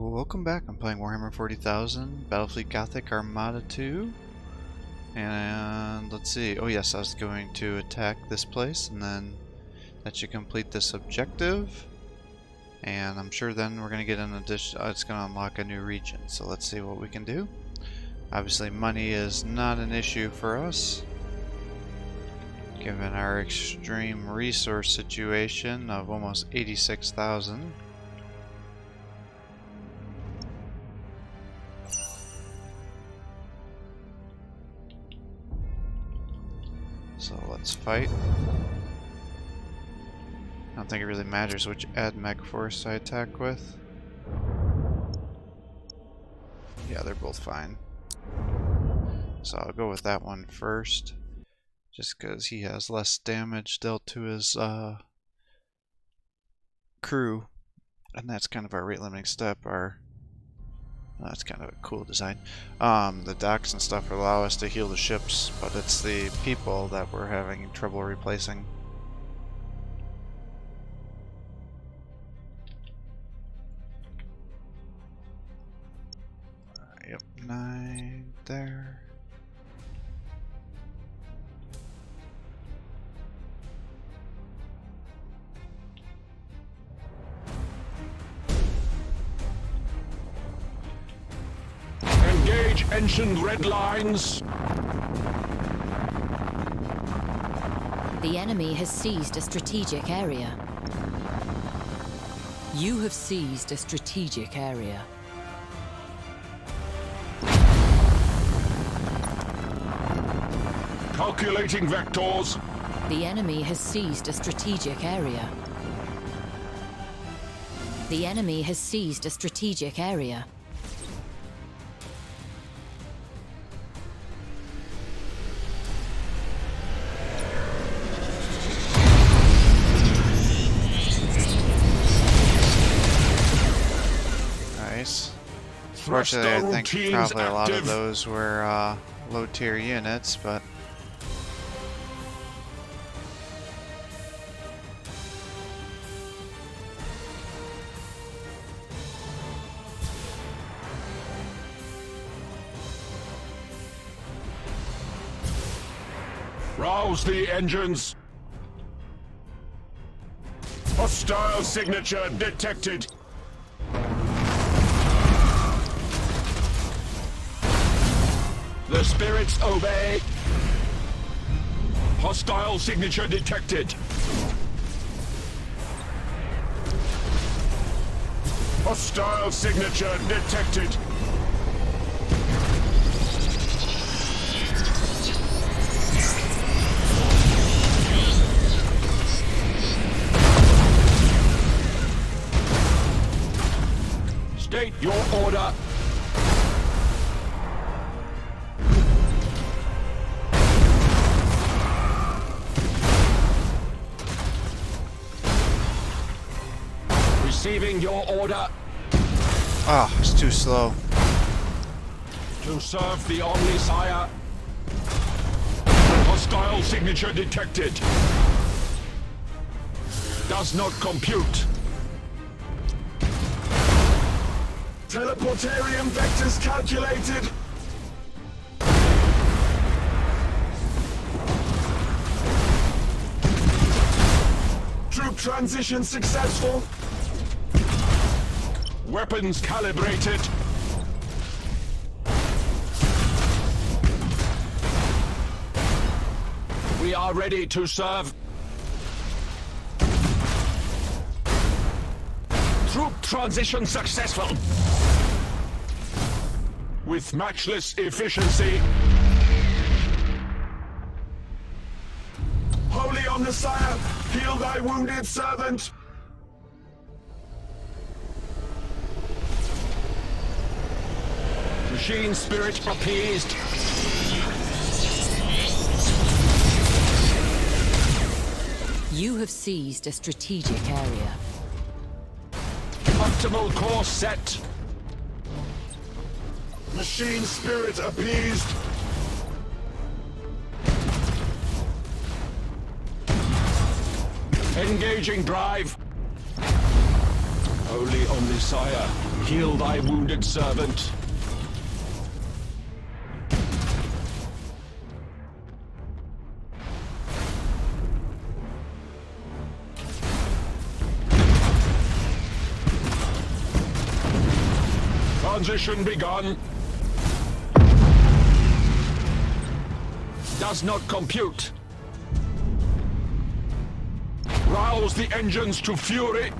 Welcome back. I'm playing Warhammer 40,000, Battlefleet Gothic Armada 2. And let's see. Oh yes, I was going to attack this place, and then that should complete this objective. And I'm sure then we're going to get an addition. It's going to unlock a new region. So let's see what we can do. Obviously, money is not an issue for us, given our extreme resource situation of almost 86,000. So let's fight. I don't think it really matters which AdMech force I attack with. Yeah, they're both fine. So I'll go with that one first, just because he has less damage dealt to his crew, and that's kind of our rate limiting step. That's kind of a cool design. The docks and stuff allow us to heal the ships, but it's the people that we're having trouble replacing. Yep, 9 there. Engage ancient red lines. The enemy has seized a strategic area. You have seized a strategic area. Calculating vectors. The enemy has seized a strategic area. The enemy has seized a strategic area. Fortunately, I think probably a lot of those were low-tier units, but rouse the engines. Hostile signature detected. The spirits obey. Hostile signature detected. Hostile signature detected. State your order. Receiving your order. oh, it's too slow. To serve the Omnisire. Hostile signature detected. Does not compute. Teleportarium vectors calculated. Troop transition successful. Weapons calibrated. We are ready to serve. Troop transition successful. With matchless efficiency. Holy Omnisire, heal thy wounded servant. Machine spirit appeased. You have seized a strategic area. Optimal course set. Machine spirit appeased. Engaging drive. Holy Omnisire, heal thy wounded servant. Transition begun. Does not compute. Rouse the engines to fury.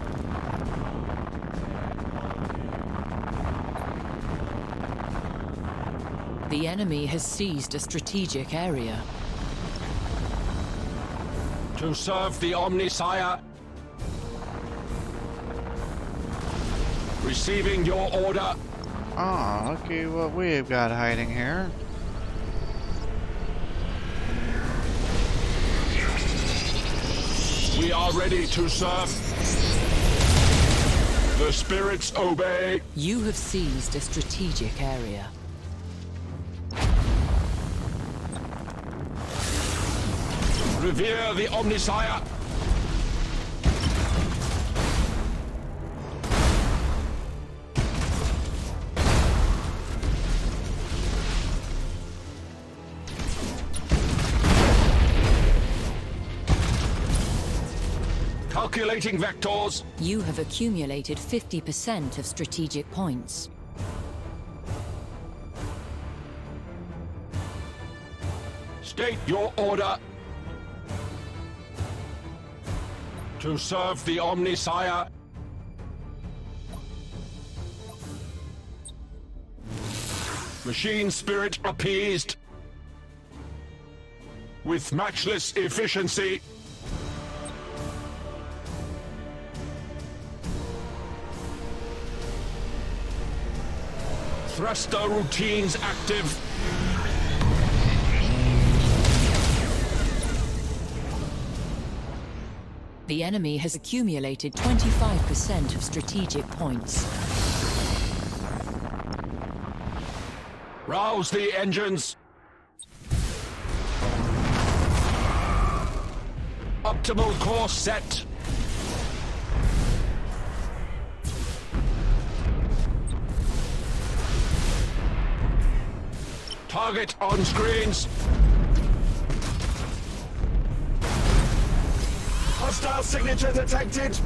The enemy has seized a strategic area. To serve the Omnisire. Receiving your order. Ah, looky what we've got hiding here. We are ready to serve. The spirits obey. You have seized a strategic area. Revere the Omnisire. Calculating vectors. You have accumulated 50% of strategic points. State your order. To serve the Omnisire. Machine spirit appeased. With matchless efficiency. Thruster routines active. The enemy has accumulated 25% of strategic points. Rouse the engines. Optimal course set. Target on screens. Hostile signature detected.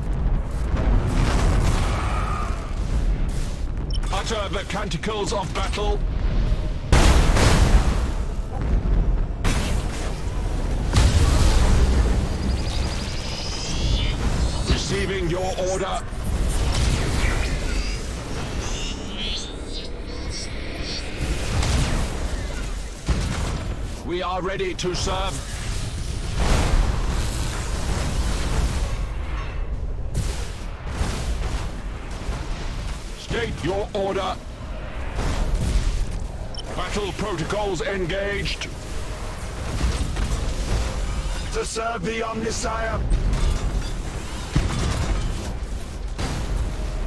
Utter the canticles of battle. Receiving your order. We are ready to serve. State your order. Battle protocols engaged. To serve the Omnisire.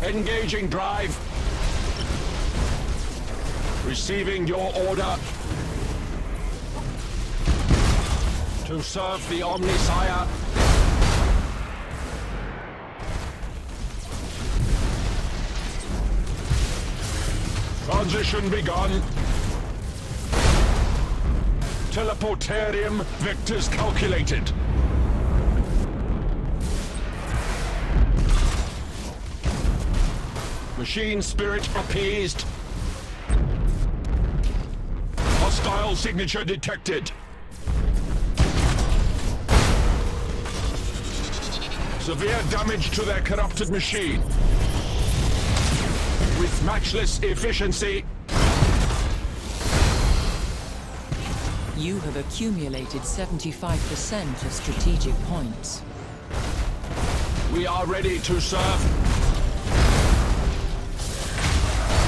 Engaging drive. Receiving your order. To serve the Omnisire. Transition begun. Teleportarium vectors calculated. Machine spirit appeased. Hostile signature detected. Severe damage to their corrupted machine. With matchless efficiency. You have accumulated 75% of strategic points. We are ready to serve.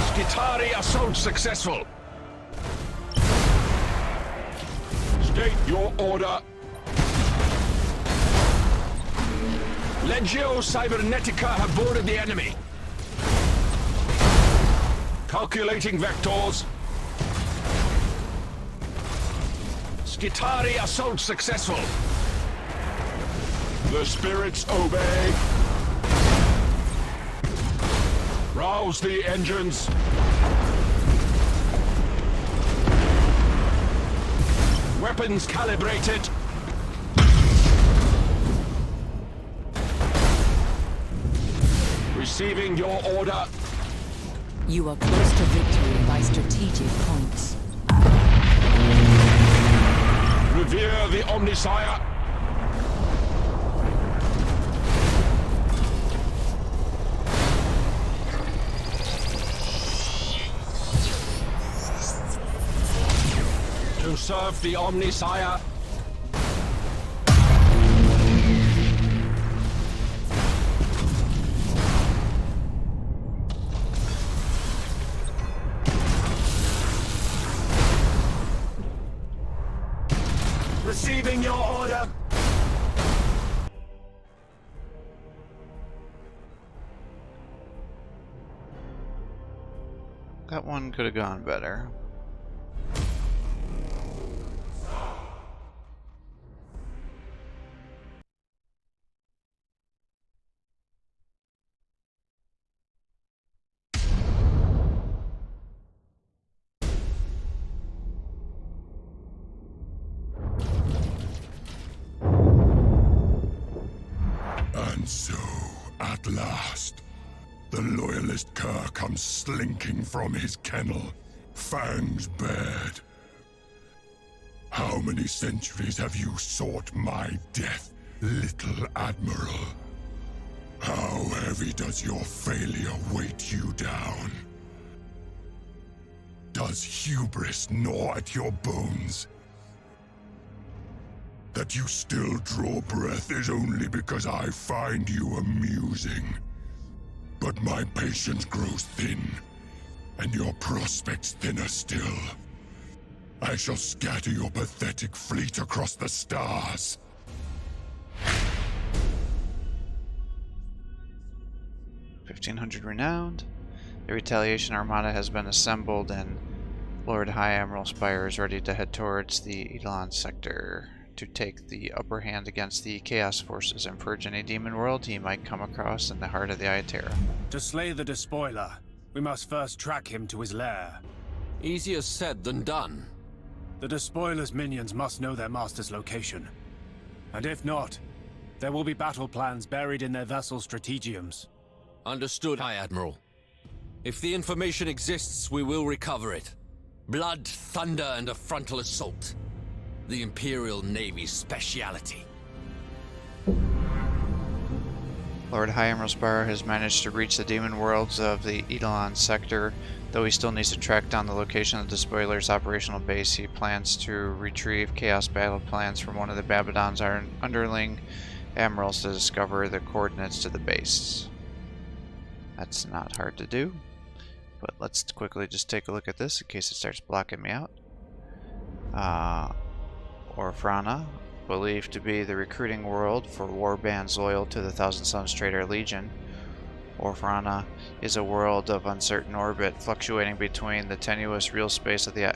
Skitari assault successful. State your order. Legio Cybernetica have boarded the enemy. Calculating vectors. Skitari assault successful. The spirits obey. Rouse the engines. Weapons calibrated. Receiving your order. You are close to victory by strategic points. Revere the Omnisire. To serve the Omnisire. Receiving your order. That one could have gone better. And so, at last, the loyalist cur comes slinking from his kennel, fangs bared. How many centuries have you sought my death, little Admiral? How heavy does your failure weight you down? Does hubris gnaw at your bones? That you still draw breath is only because I find you amusing. But my patience grows thin, and your prospects thinner still. I shall scatter your pathetic fleet across the stars. 1500 renowned. The Retaliation Armada has been assembled, and Lord High Admiral Spire is ready to head towards the Eidolon sector to take the upper hand against the Chaos forces and purge any demon world he might come across in the heart of the Iatera. To slay the Despoiler, we must first track him to his lair. Easier said than done. The Despoiler's minions must know their master's location. And if not, there will be battle plans buried in their vessel stratagiums. Understood, High Admiral. If the information exists, we will recover it. Blood, thunder, and a frontal assault. The Imperial Navy's speciality. Lord High Admiral Spire has managed to reach the demon worlds of the Eidolon sector. Though he still needs to track down the location of the Despoiler's operational base, he plans to retrieve Chaos battle plans from one of the Babylon's underling admirals to discover the coordinates to the base. That's not hard to do, but let's quickly just take a look at this in case it starts blocking me out. Orfrana, believed to be the recruiting world for warbands loyal to the Thousand Suns Trader Legion. Orfrana is a world of uncertain orbit, fluctuating between the tenuous real space of the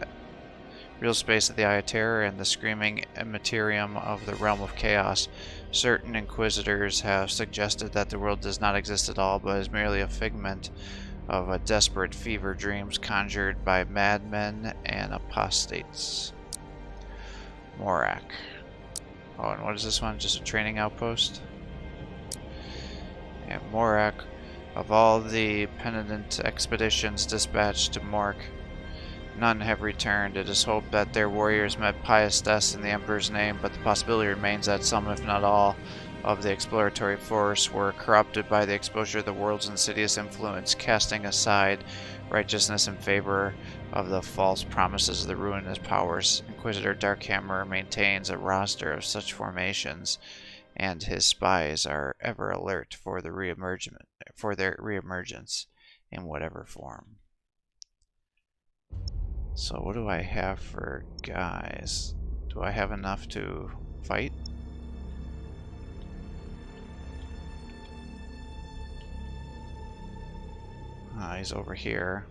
Iatera and the screaming Imperium of the realm of chaos. Certain inquisitors have suggested that the world does not exist at all, but is merely a figment of a desperate fever dreams conjured by madmen and apostates. Morak. Oh, and what is this one? Just a training outpost? And Morak, of all the penitent expeditions dispatched to Mork, none have returned. It is hoped that their warriors met pious deaths in the Emperor's name, but the possibility remains that some, if not all, of the exploratory force were corrupted by the exposure of the world's insidious influence, casting aside righteousness in favor of the false promises of the ruinous powers. Inquisitor Darkhammer maintains a roster of such formations, and his spies are ever alert for their reemergence in whatever form. So what do I have for guys? Do I have enough to fight? He's over here.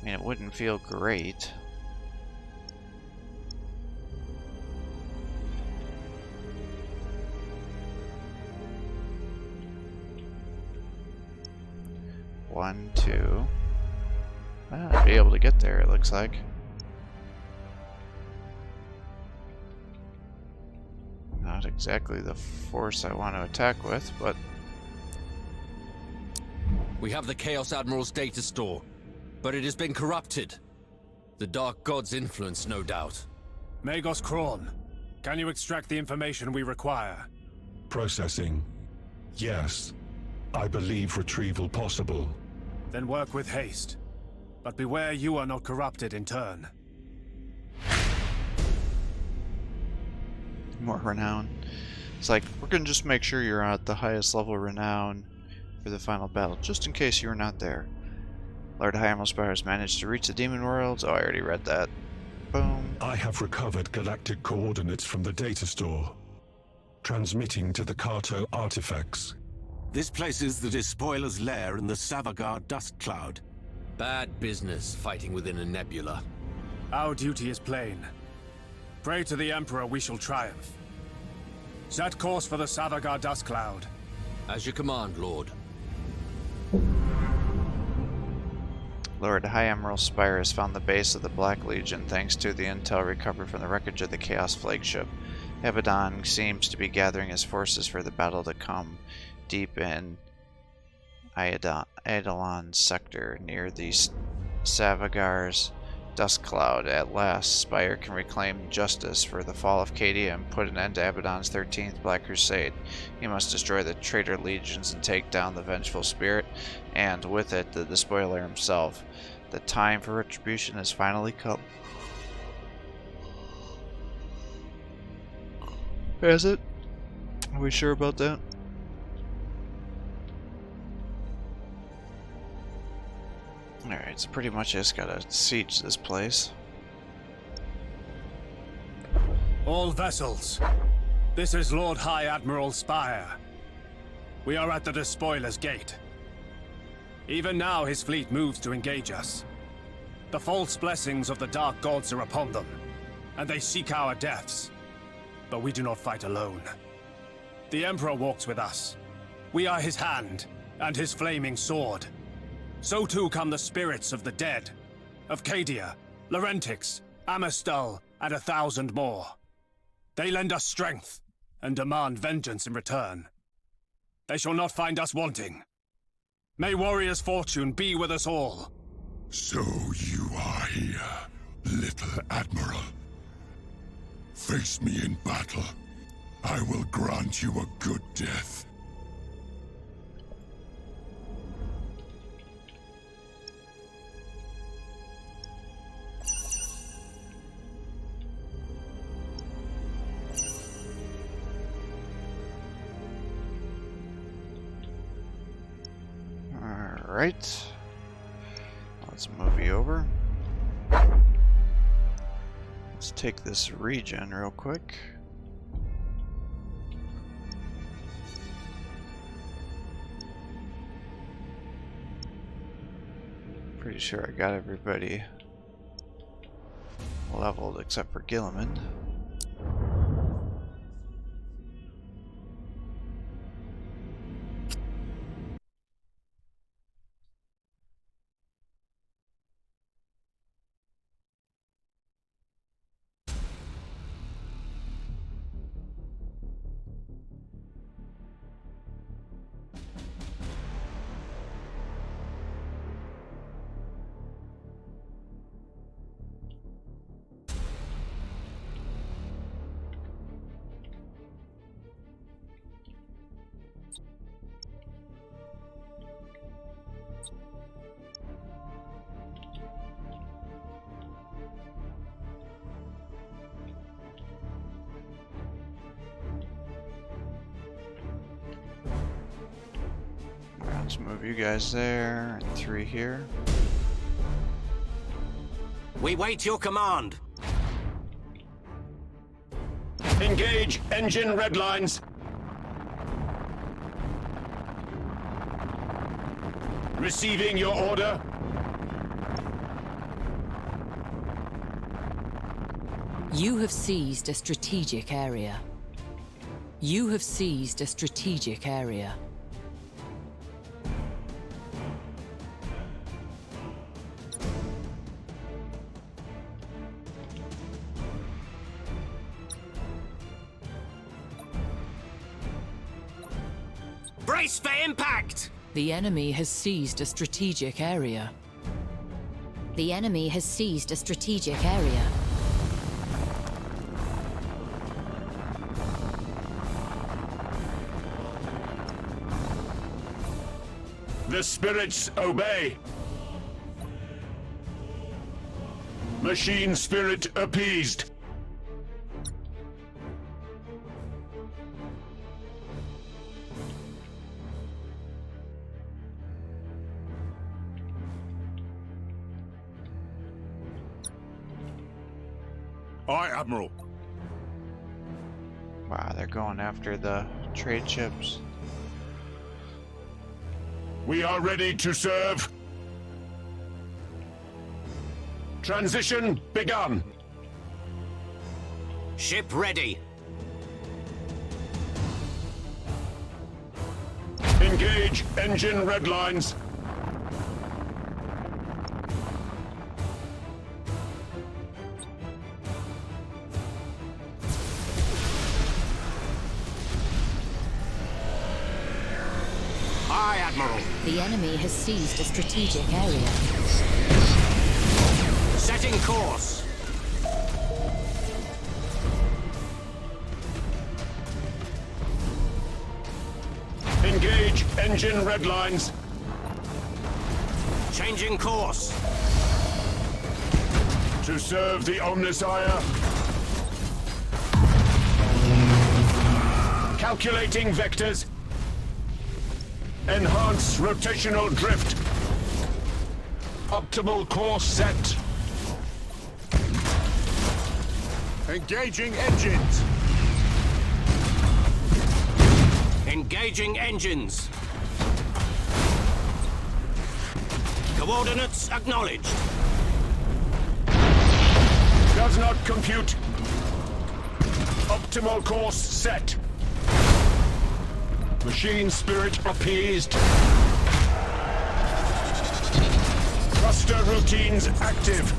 I mean, it wouldn't feel great. 1, 2. I'll be able to get there, it looks like. Not exactly the force I want to attack with, but... We have the Chaos Admiral's data store, but it has been corrupted. The Dark God's influence, no doubt. Magos Krawn, can you extract the information we require? Processing. Yes. I believe retrieval possible. Then work with haste. But beware you are not corrupted in turn. More renown. It's like, we're gonna just make sure you're at the highest level renown for the final battle, just in case you're not there. Lord High Admiral Spire has managed to reach the Demon Worlds. Oh, I already read that. Boom. I have recovered galactic coordinates from the data store, transmitting to the Kato artifacts. This places the Despoiler's lair in the Savagar dust cloud. Bad business fighting within a nebula. Our duty is plain. Pray to the Emperor we shall triumph. Set course for the Savagar dust cloud. As you command, Lord. Lord High Admiral Spire has found the base of the Black Legion thanks to the intel recovered from the wreckage of the Chaos flagship. Abaddon seems to be gathering his forces for the battle to come deep in Eidolon's sector near the Savagar's dust cloud. At last, Spire can reclaim justice for the fall of Cadia and put an end to Abaddon's 13th Black Crusade. He must destroy the traitor legions and take down the vengeful spirit, and with it, the Despoiler himself. The time for retribution has finally come. Has it? Are we sure about that? Alright, so pretty much I just gotta siege this place. All vessels, this is Lord High Admiral Spire. We are at the Despoiler's gate. Even now his fleet moves to engage us. The false blessings of the Dark Gods are upon them, and they seek our deaths. But we do not fight alone. The Emperor walks with us. We are his hand, and his flaming sword. So too come the spirits of the dead, of Cadia, Laurentix, Amistal, and 1,000 more. They lend us strength, and demand vengeance in return. They shall not find us wanting. May warrior's fortune be with us all. So you are here, little Admiral. Face me in battle. I will grant you a good death. Alright. Let's move you over. Let's take this regen real quick. Pretty sure I got everybody leveled except for Gilliman. Let's move you guys there, and 3 here. We wait your command. Engage engine red lines. Receiving your order. You have seized a strategic area. You have seized a strategic area. Brace for impact! The enemy has seized a strategic area. The enemy has seized a strategic area. The spirits obey. Machine spirit appeased. Aye, Admiral. Wow, they're going after the trade ships. We are ready to serve. Transition begun. Ship ready. Engage engine red lines. Aye, Admiral. The enemy has seized a strategic area. Setting course. Engage engine red lines. Changing course. To serve the Omnissiah. Calculating vectors. Enhance rotational drift. Optimal course set. Engaging engines. Engaging engines. Coordinates acknowledged. Does not compute. Optimal course set. Machine spirit appeased. Thruster routines active.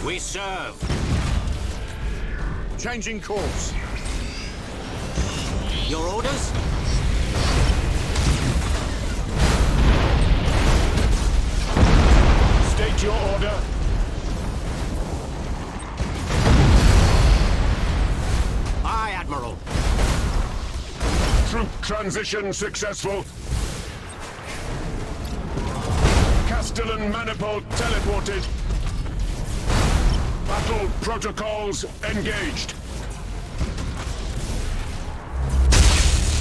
We serve. Changing course. Your orders? State your order. Aye, Admiral. Troop transition successful. Castellan manifold teleported. Battle protocols engaged.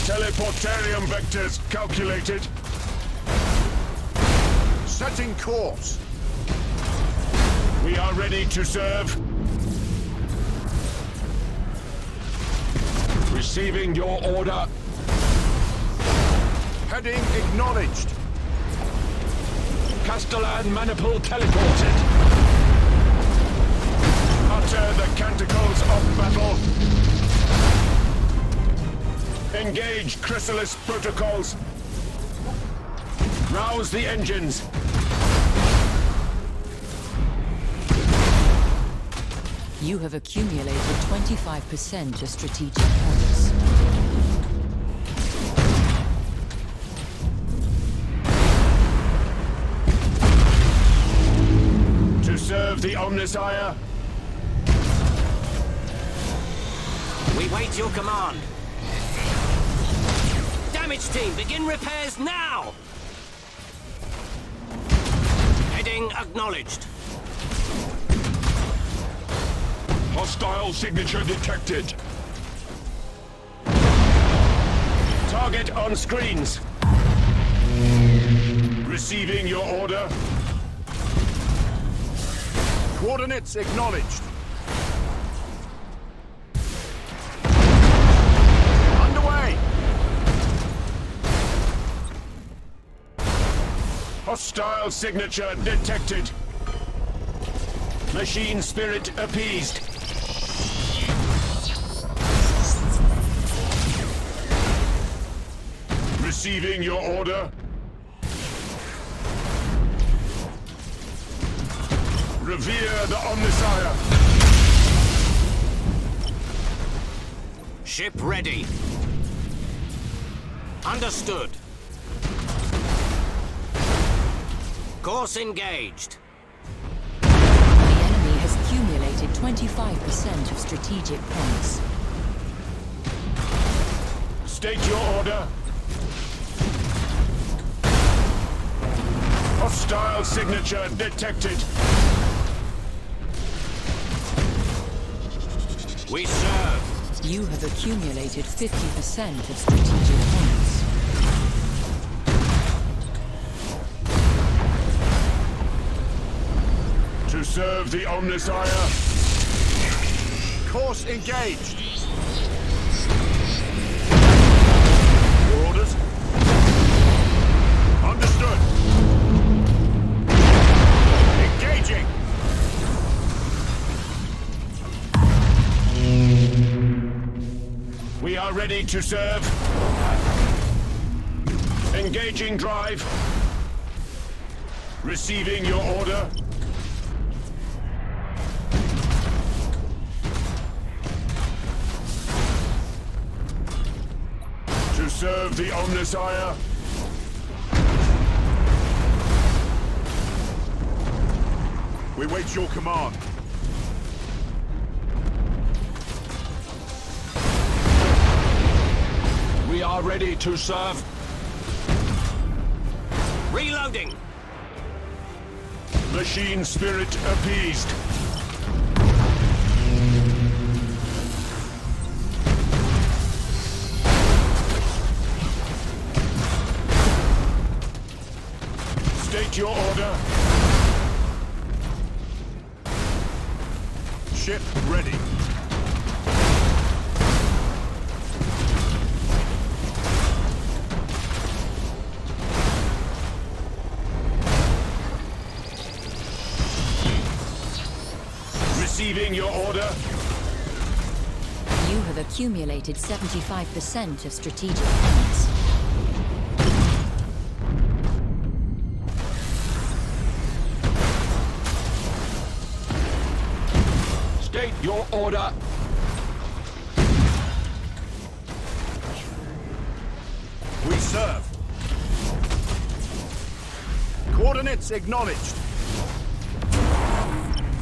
Teleportarium vectors calculated. Setting course. We are ready to serve. Receiving your order. Heading acknowledged. Castellan manifold teleported. Utter the canticles of battle. Engage chrysalis protocols. Rouse the engines. You have accumulated 25% of strategic points. To serve the Omnissiah. We wait your command. Damage team, begin repairs now! Heading acknowledged. Hostile signature detected. Target on screens. Receiving your order. Coordinates acknowledged. Underway. Hostile signature detected. Machine spirit appeased. Receiving your order. Revere the Omnissiah. Ship ready. Understood. Course engaged. The enemy has accumulated 25% of strategic points. State your order. Hostile signature detected. We serve. You have accumulated 50% of strategic points. To serve the Omnissiah. Course engaged. Your orders? Understood. Engaging. We are ready to serve. Engaging drive. Receiving your order. To serve the Omnissiah. We wait your command. We are ready to serve. Reloading. Machine spirit appeased. State your order. Ship ready. Receiving your order. You have accumulated 75% of strategic points. State your order. We serve. Coordinates acknowledged.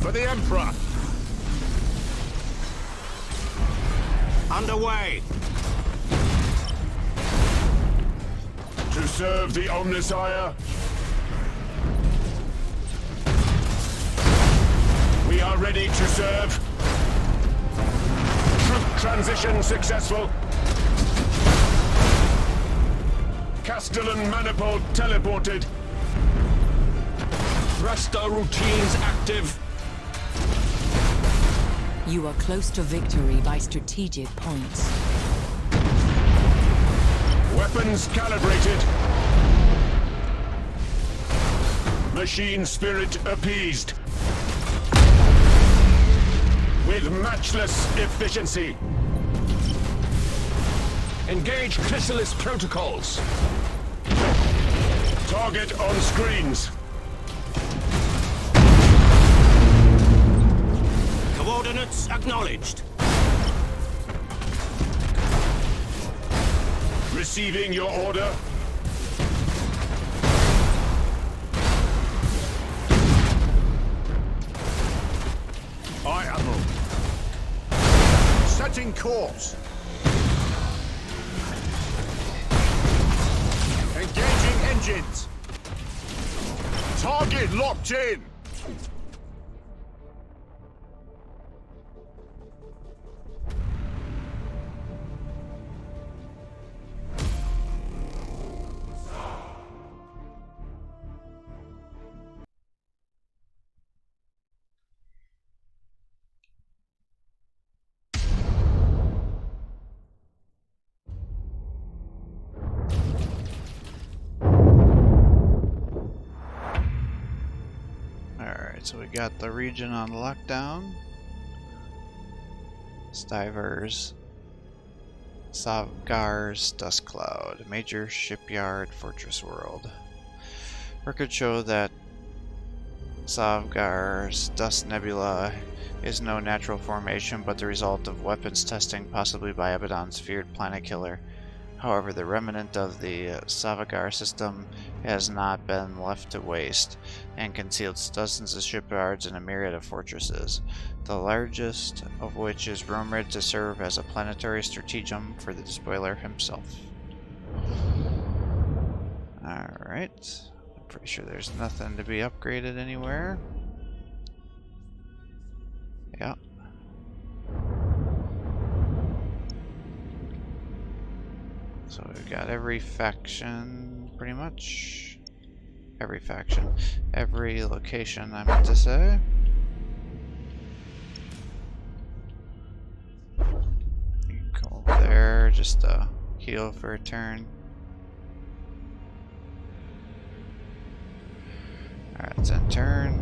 For the Emperor. Underway. To serve the Omnissiah. We are ready to serve. Troop transition successful. Castellan manifold teleported. Thruster routines active. You are close to victory by strategic points. Weapons calibrated. Machine spirit appeased. With matchless efficiency. Engage Chrysalis protocols. Target on screens. Coordinates acknowledged. Receiving your order. Aye, Admiral. Setting course. Engaging engines. Target locked in. So we got the region on lockdown. Stivers. Savgar's Dust Cloud. Major shipyard fortress world. Records show that Savgar's dust nebula is no natural formation, but the result of weapons testing, possibly by Abaddon's feared planet killer. However, the remnant of the Savagar system has not been left to waste, and conceals dozens of shipyards and a myriad of fortresses, the largest of which is rumored to serve as a planetary stratagem for the Despoiler himself. Alright, I'm pretty sure there's nothing to be upgraded anywhere. Yeah. So we've got every faction, pretty much. Every faction. Every location, I meant to say. You can come over there, just heal for a turn. Alright, it's in turn.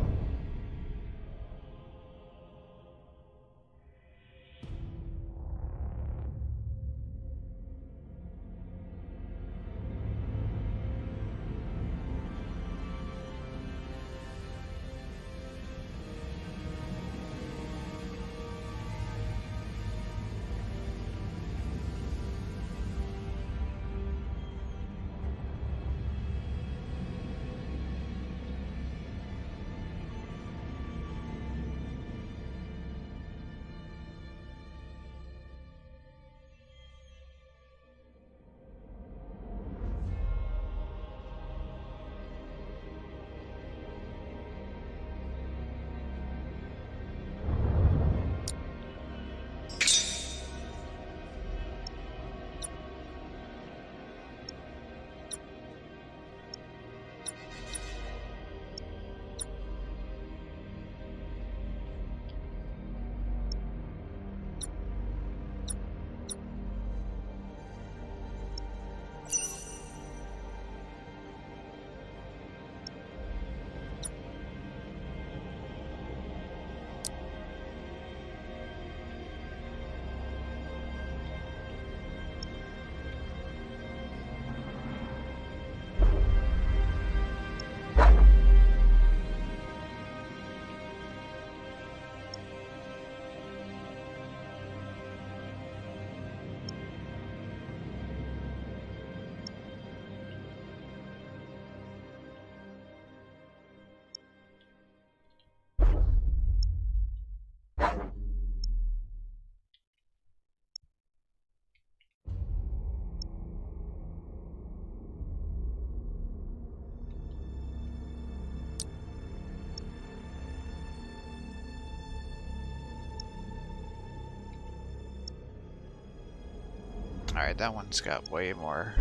Alright, that one's got way more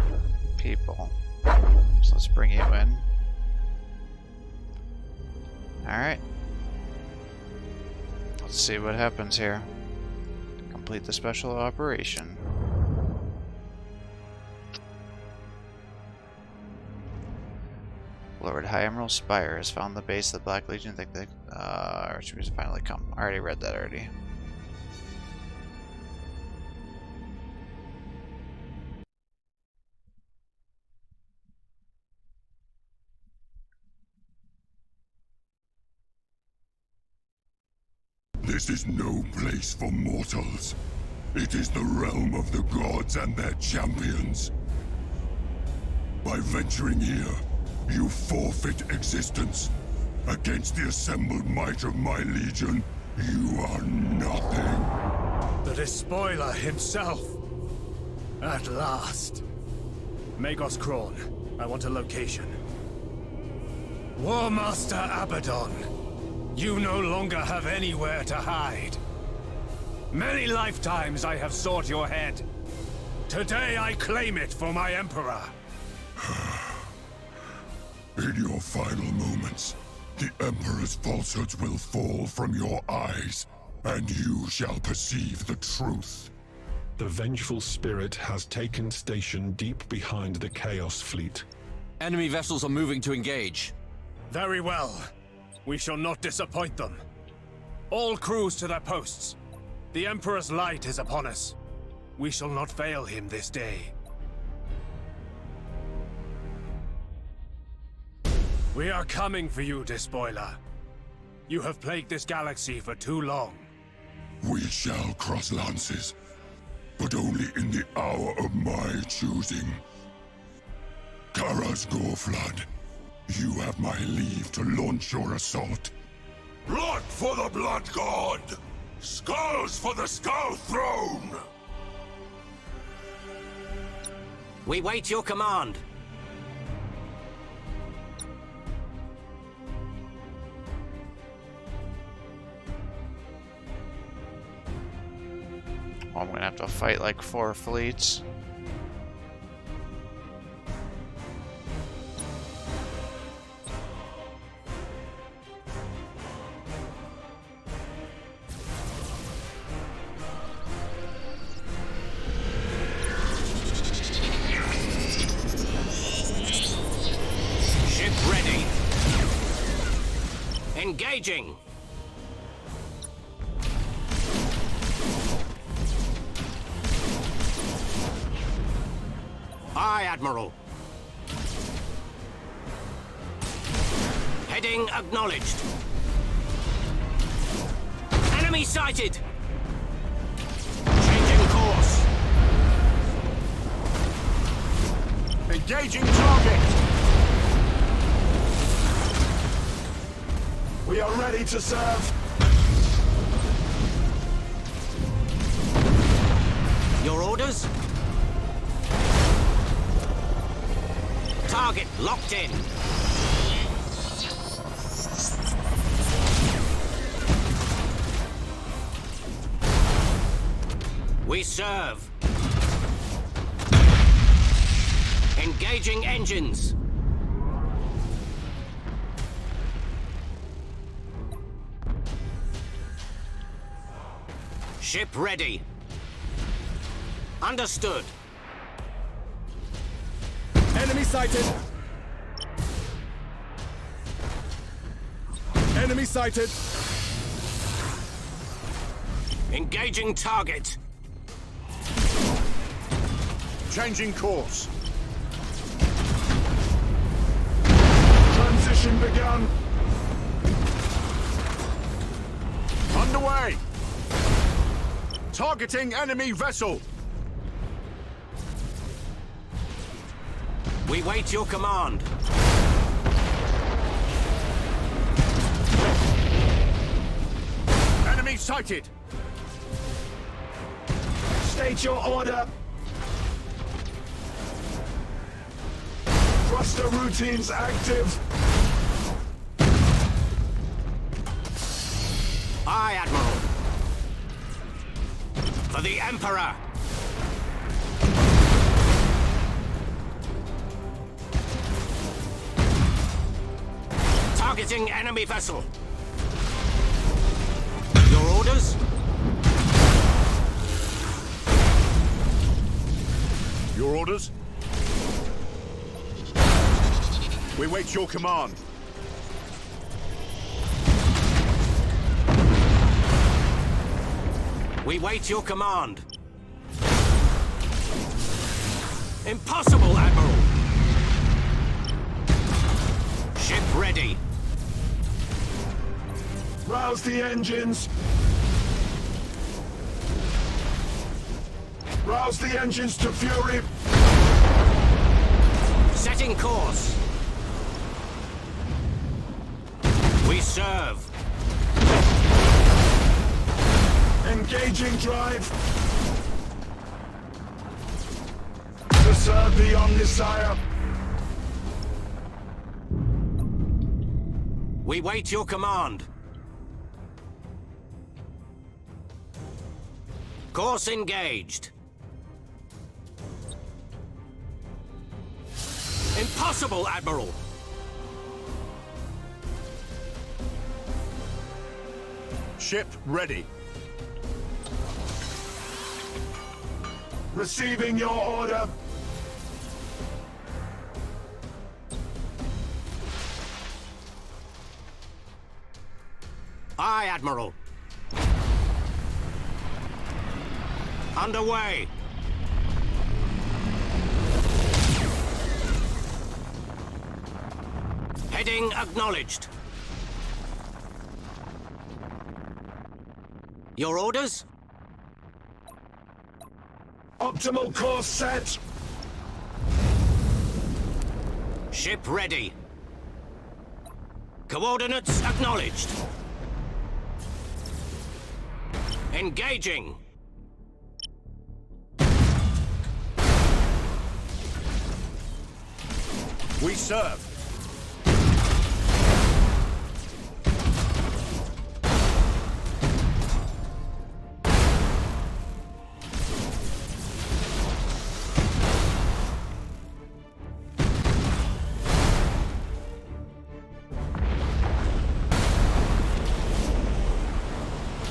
people. So let's bring you in. Alright. Let's see what happens here. Complete the special operation. Lord High Admiral Spire has found the base of the Black Legion. Think they archers finally come. I already read that already. This is no place for mortals. It is the realm of the gods and their champions. By venturing here, you forfeit existence. Against the assembled might of my legion, you are nothing. The Despoiler himself. At last. Magos Kron, I want a location. War Master Abaddon. You no longer have anywhere to hide. Many lifetimes I have sought your head. Today I claim it for my Emperor. In your final moments, the Emperor's falsehoods will fall from your eyes, and you shall perceive the truth. The vengeful spirit has taken station deep behind the Chaos Fleet. Enemy vessels are moving to engage. Very well. We shall not disappoint them. All crews to their posts. The Emperor's light is upon us. We shall not fail him this day. We are coming for you, Despoiler. You have plagued this galaxy for too long. We shall cross lances, but only in the hour of my choosing. Kara's Goreflood, you have my leave to launch your assault. Blood for the Blood God! Skulls for the Skull Throne! We wait your command. Oh, I'm gonna have to fight like 4 fleets. Ship ready. Engaging. Aye, Admiral. Heading acknowledged. Enemy sighted. Changing course. Engaging target. We are ready to serve. Your orders? Target locked in. We serve. Engaging engines. Ship ready. Understood. Enemy sighted. Enemy sighted. Engaging target. Changing course. Transition begun. Underway. Targeting enemy vessel. We wait your command. Enemy sighted. State your order. Thruster routines active. Aye, Admiral. For the Emperor. Targeting enemy vessel. Your orders? Your orders? We wait your command. We wait your command. Impossible, Admiral! Ship ready. Rouse the engines. Rouse the engines to fury. Setting course. We serve. Engaging drive. To serve the Omnisire. We wait your command. Course engaged. Impossible, Admiral! Ship ready. Receiving your order. Aye, Admiral. Underway. Heading acknowledged. Your orders? Optimal course set! Ship ready. Coordinates acknowledged. Engaging. We serve.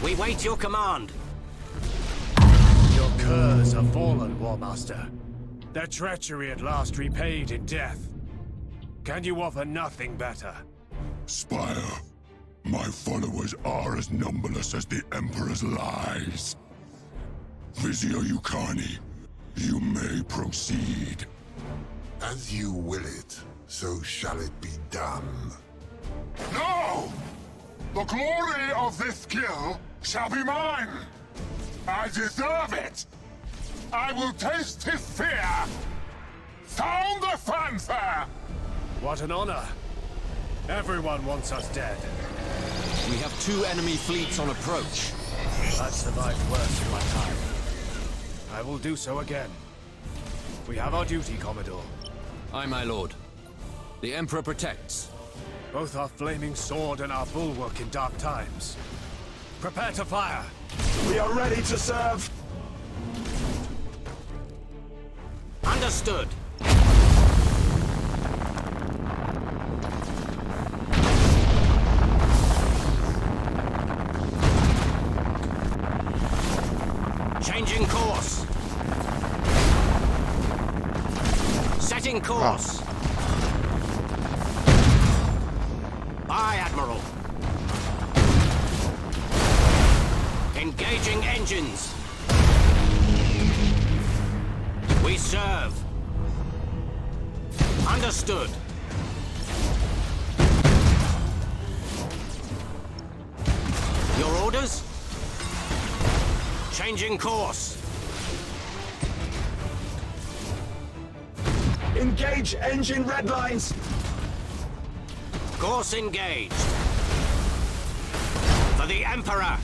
We wait your command. Your curs have fallen, War Master. Their treachery at last repaid in death. Can you offer nothing better? Spire, my followers are as numberless as the Emperor's lies. Vizier Yukani, you may proceed. As you will it, so shall it be done. No! The glory of this kill shall be mine! I deserve it! I will taste his fear! Sound the fanfare! What an honor. Everyone wants us dead. We have 2 enemy fleets on approach. I've survived worse in my time. I will do so again. We have our duty, Commodore. Aye, my lord. The Emperor protects. Both our flaming sword and our bulwark in dark times. Prepare to fire! We are ready to serve! Understood. Changing course. Setting course. Aye, Admiral. Engaging engines. We serve. Understood. Your orders? Changing course. Engage engine red lines! Course engaged. For the Emperor.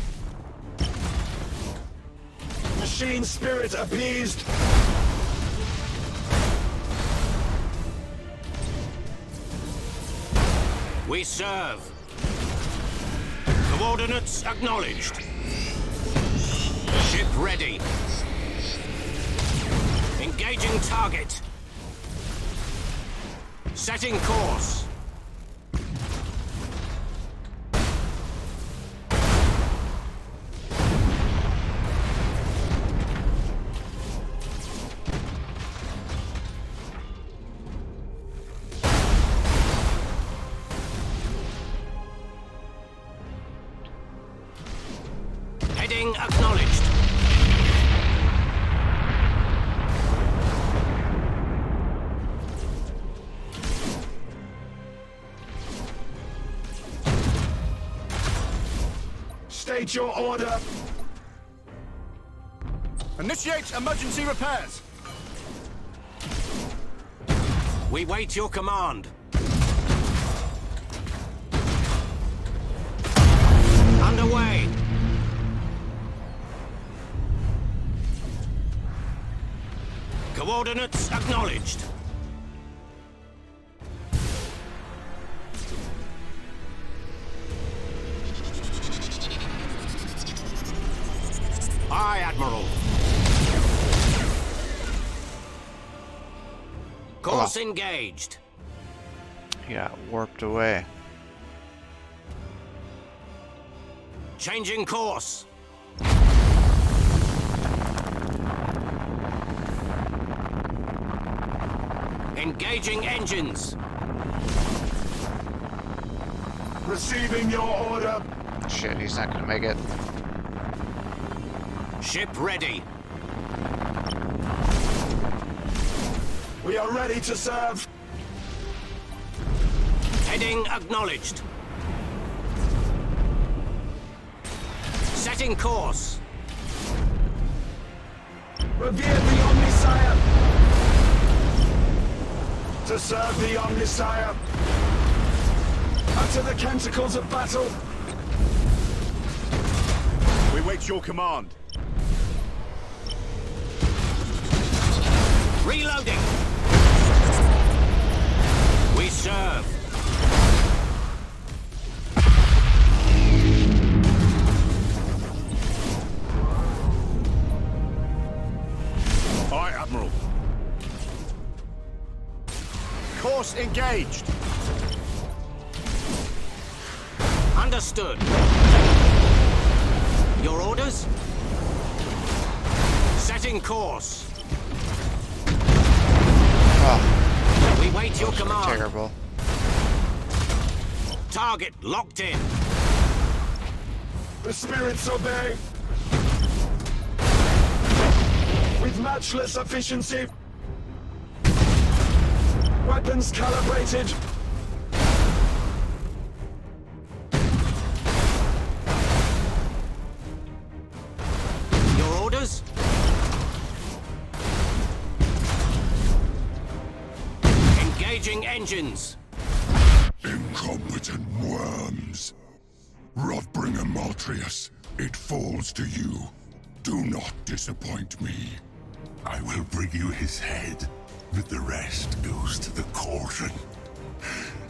Machine spirit appeased! We serve. Coordinates acknowledged. Ship ready. Engaging target. Setting course. Heading acknowledged. State your order! Initiate emergency repairs. We wait your command. Underway. Coordinates acknowledged. Aye, Admiral. Course engaged. Yeah, warped away. Changing course. Engaging engines. Receiving your order! Shit, he's not gonna make it. Ship ready. We are ready to serve! Heading acknowledged. Setting course. Revere the Omnisire! To serve the Omnisire! Utter the canticles of battle! We wait your command. Reloading! We serve! Aye, Admiral. Course engaged. Understood. Your orders? Setting course. Oh, We wait your command. terrible. Target locked in. The spirits obey. With matchless efficiency. Weapons calibrated. Your orders? Engaging engines. Incompetent worms. Wrathbringer Maltrius, it falls to you. Do not disappoint me. I will bring you his head, but the rest goes to the cauldron.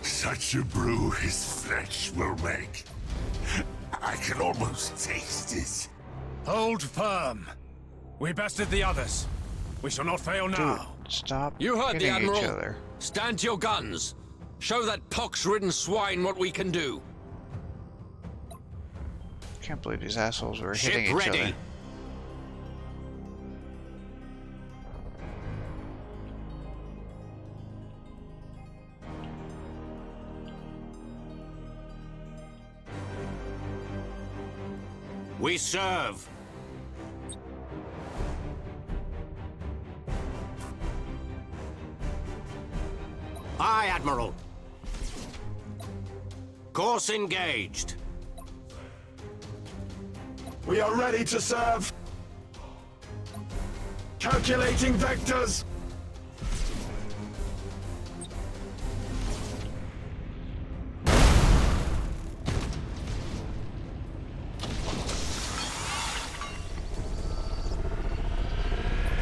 Such a brew his flesh will make. I can almost taste it. Hold firm. We bested the others. We shall not fail now. Stop You heard the hitting each Admiral. other. Stand to your guns. Show that pox-ridden swine what we can do. Can't believe these assholes were Ship hitting each ready. other. We serve. Aye, Admiral. Course engaged. We are ready to serve. Calculating vectors.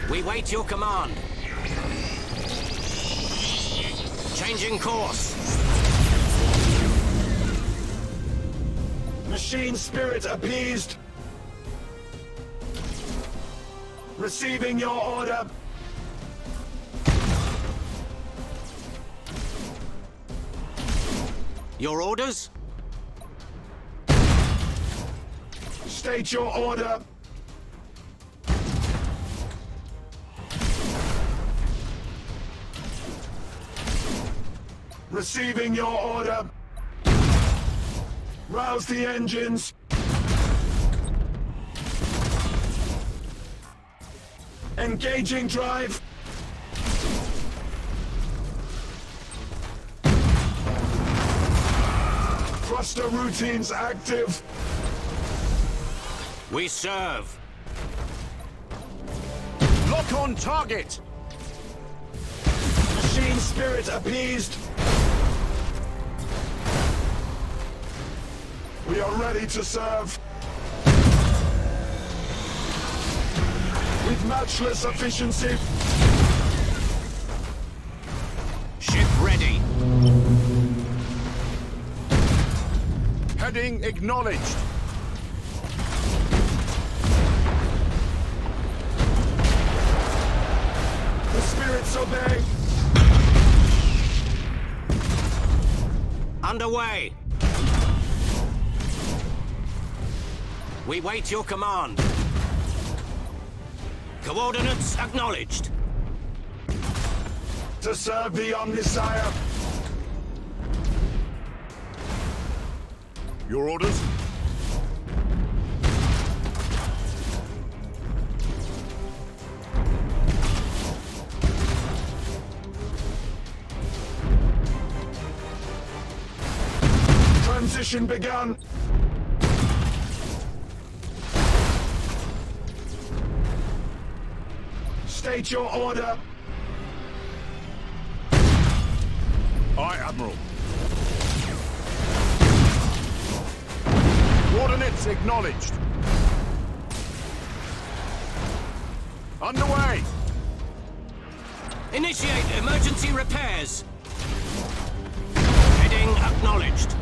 We wait your command. Changing course. Machine spirit appeased. Receiving your order. Your orders? State your order. Receiving your order. Rouse the engines. Engaging drive. Thruster routines active. We serve. Lock on target. Machine spirit appeased. We are ready to serve. With matchless efficiency. Ship ready. Heading acknowledged. The spirits obey. Underway. We wait your command. Coordinates acknowledged. To serve the Omnisire. Your orders? Transition begun. State your order. Aye, Admiral. Coordinates acknowledged. Underway! Initiate emergency repairs. Heading acknowledged.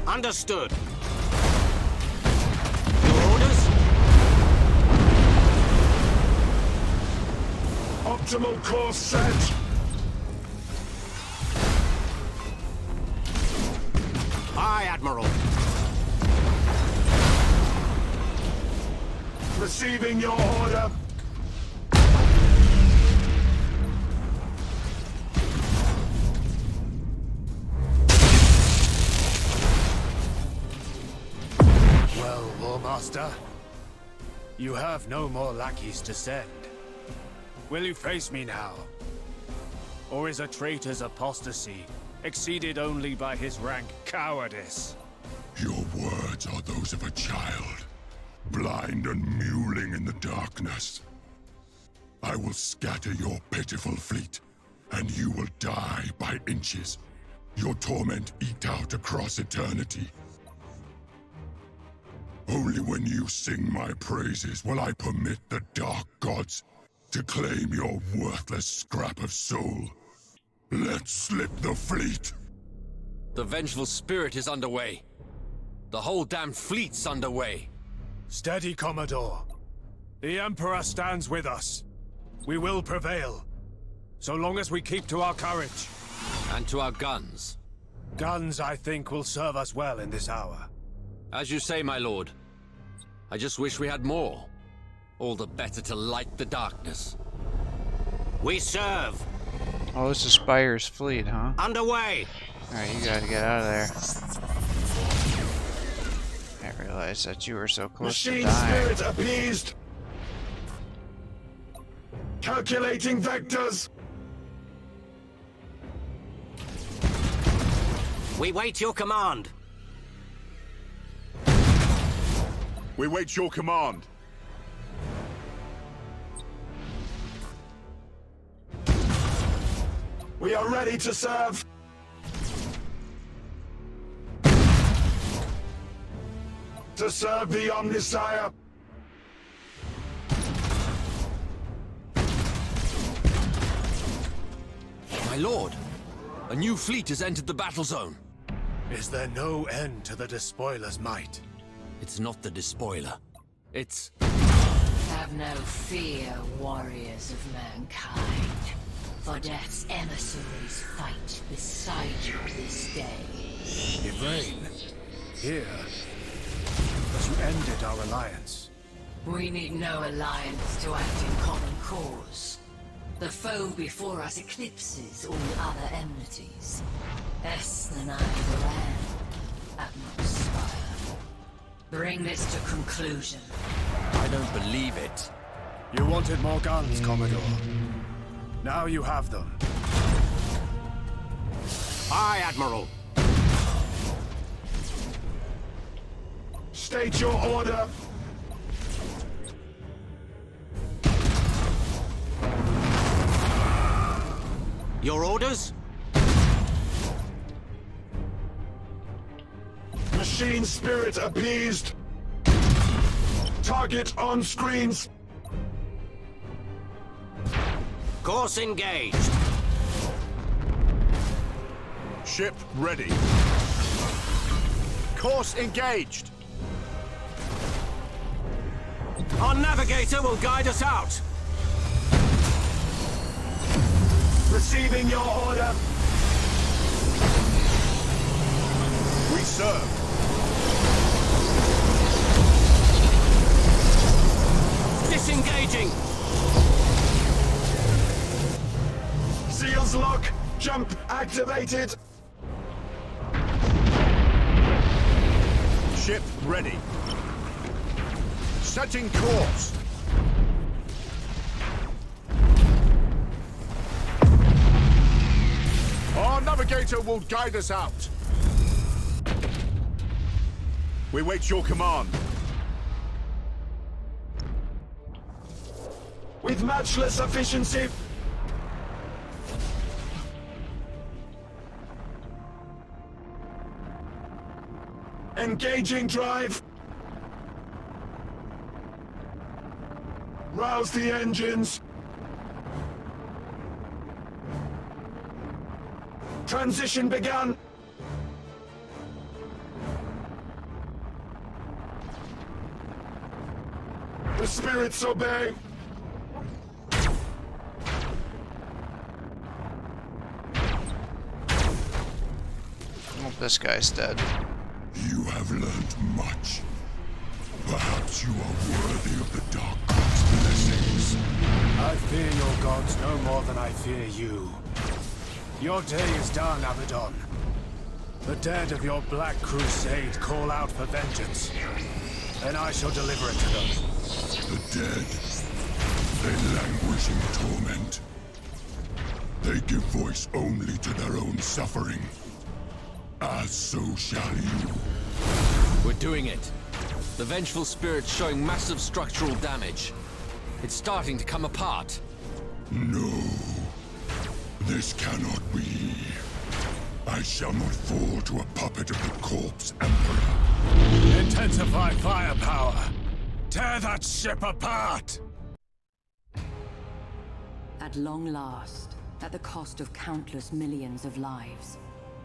Understood. Your orders? Optimal course set. Aye, Admiral. Receiving your order. Well, War Master, you have no more lackeys to send. Will you face me now? Or is a traitor's apostasy exceeded only by his rank cowardice? Your words are those of a child, blind and mewling in the darkness. I will scatter your pitiful fleet, and you will die by inches, your torment eked out across eternity. Only when you sing my praises will I permit the dark gods to claim your worthless scrap of soul. Let's slip the fleet! The vengeful spirit is underway. The whole damn fleet's underway. Steady, Commodore. The Emperor stands with us. We will prevail. So long as we keep to our courage. And to our guns. Guns, I think, will serve us well in this hour. As you say, my lord. I just wish we had more. All the better to light the darkness. We serve. Oh, this is Spire's fleet, huh? Underway. Alright, you gotta get out of there. I realized that you were so close to Machine dying. spirit appeased. Calculating vectors. We wait your command. We wait your command. We are ready to serve. To serve the Omnisire. My lord, a new fleet has entered the battle zone. Is there no end to the Despoiler's might? It's not the Despoiler. It's... Have no fear, warriors of mankind. For death's emissaries fight beside you this day. Yvain, here. But you ended our alliance. We need no alliance to act in common cause. The foe before us eclipses all other enmities. Less than I land, Admiral Spire. Bring this to conclusion. I don't believe it. You wanted more guns, Commodore. Now you have them. Aye, Admiral. State your order. Your orders? Machine spirit appeased. Target on screens. Course engaged. Ship ready. Course engaged. Our navigator will guide us out. Receiving your order. We serve. Disengaging. Seals lock. Jump activated. Ship ready. Setting course. Our navigator will guide us out. We wait your command. With matchless efficiency. Engaging drive. Rouse the engines. Transition begun. The spirits obey. Well, this guy's dead. You have learned much. Perhaps you are worthy of the Dark God's blessings. I fear your gods no more than I fear you. Your day is done, Abaddon. The dead of your Black Crusade call out for vengeance, and I shall deliver it to them. The dead, they languish in torment. They give voice only to their own suffering. As so shall you. We're doing it. The vengeful spirit's showing massive structural damage. It's starting to come apart. No. This cannot be. I shall not fall to a puppet of the corpse Emperor. Intensify firepower. Tear that ship apart! At long last, at the cost of countless millions of lives,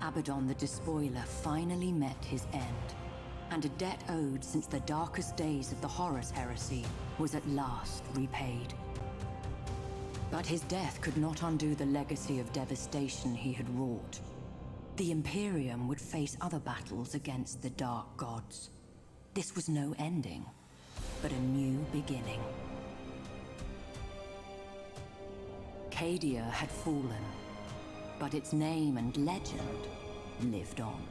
Abaddon the Despoiler finally met his end. And a debt owed since the darkest days of the Horus Heresy was at last repaid. But his death could not undo the legacy of devastation he had wrought. The Imperium would face other battles against the Dark Gods. This was no ending, but a new beginning. Cadia had fallen, but its name and legend lived on.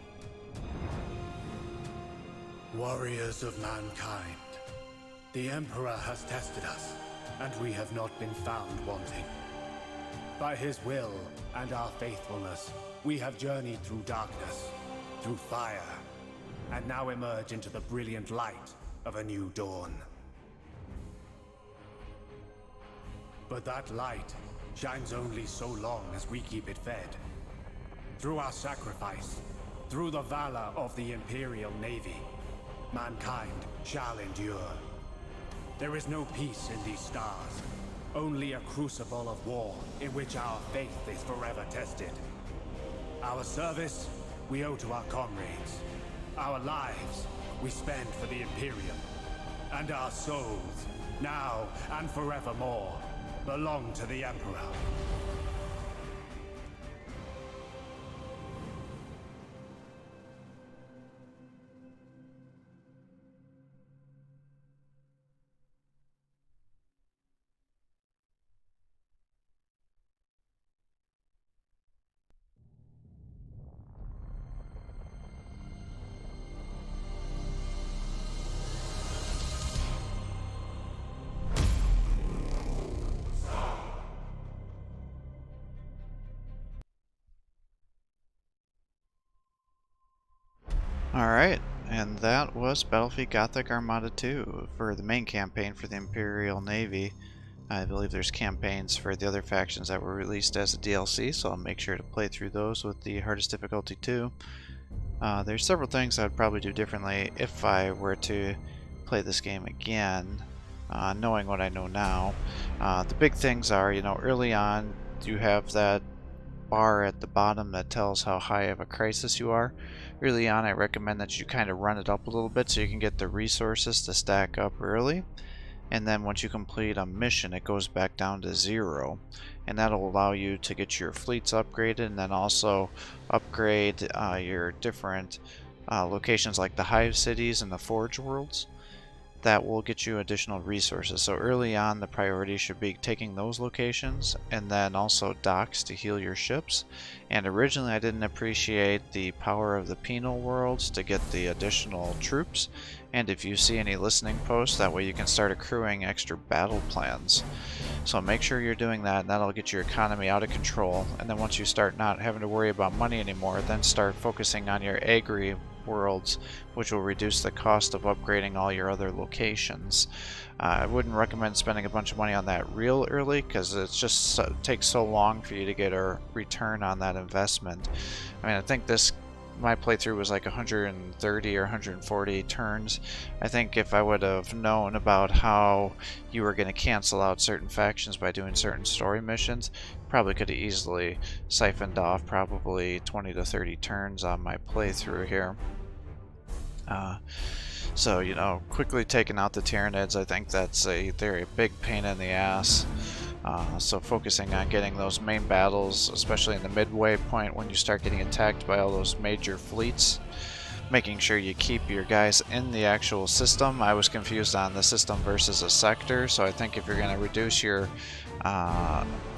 Warriors of mankind, the Emperor has tested us, and we have not been found wanting. By his will and our faithfulness, we have journeyed through darkness, through fire, and now emerge into the brilliant light of a new dawn. But that light shines only so long as we keep it fed. Through our sacrifice, through the valor of the Imperial Navy, mankind shall endure. There is no peace in these stars, only a crucible of war in which our faith is forever tested. Our service we owe to our comrades. Our lives we spend for the Imperium. And our souls, now and forevermore, belong to the Emperor. Alright, and that was Battlefleet Gothic Armada 2 for the main campaign for the Imperial Navy. I believe there's campaigns for the other factions that were released as a DLC, so I'll make sure to play through those with the hardest difficulty too. There's several things I'd probably do differently if I were to play this game again, knowing what I know now. The big things are, you know, early on you have that bar at the bottom that tells how high of a crisis you are. Early on, I recommend that you kind of run it up a little bit so you can get the resources to stack up early. And then once you complete a mission, it goes back down to 0. And that'll allow you to get your fleets upgraded and then also upgrade your different locations like the Hive Cities and the Forge Worlds. That will get you additional resources. So early on, the priority should be taking those locations and then also docks to heal your ships. And originally I didn't appreciate the power of the penal worlds to get the additional troops. And if you see any listening posts, that way you can start accruing extra battle plans. So make sure you're doing that, and that'll get your economy out of control. And then once you start not having to worry about money anymore, then start focusing on your agri worlds, which will reduce the cost of upgrading all your other locations. I wouldn't recommend spending a bunch of money on that real early, because it's just takes so long for you to get a return on that investment. I mean, I think my playthrough was like 130 or 140 turns. I think if I would have known about how you were going to cancel out certain factions by doing certain story missions, probably could have easily siphoned off probably 20 to 30 turns on my playthrough here. So, you know, quickly taking out the Tyranids, I think they're a big pain in the ass. So focusing on getting those main battles, especially in the midway point when you start getting attacked by all those major fleets, making sure you keep your guys in the actual system. I was confused on the system versus a sector, so I think if you're going to reduce your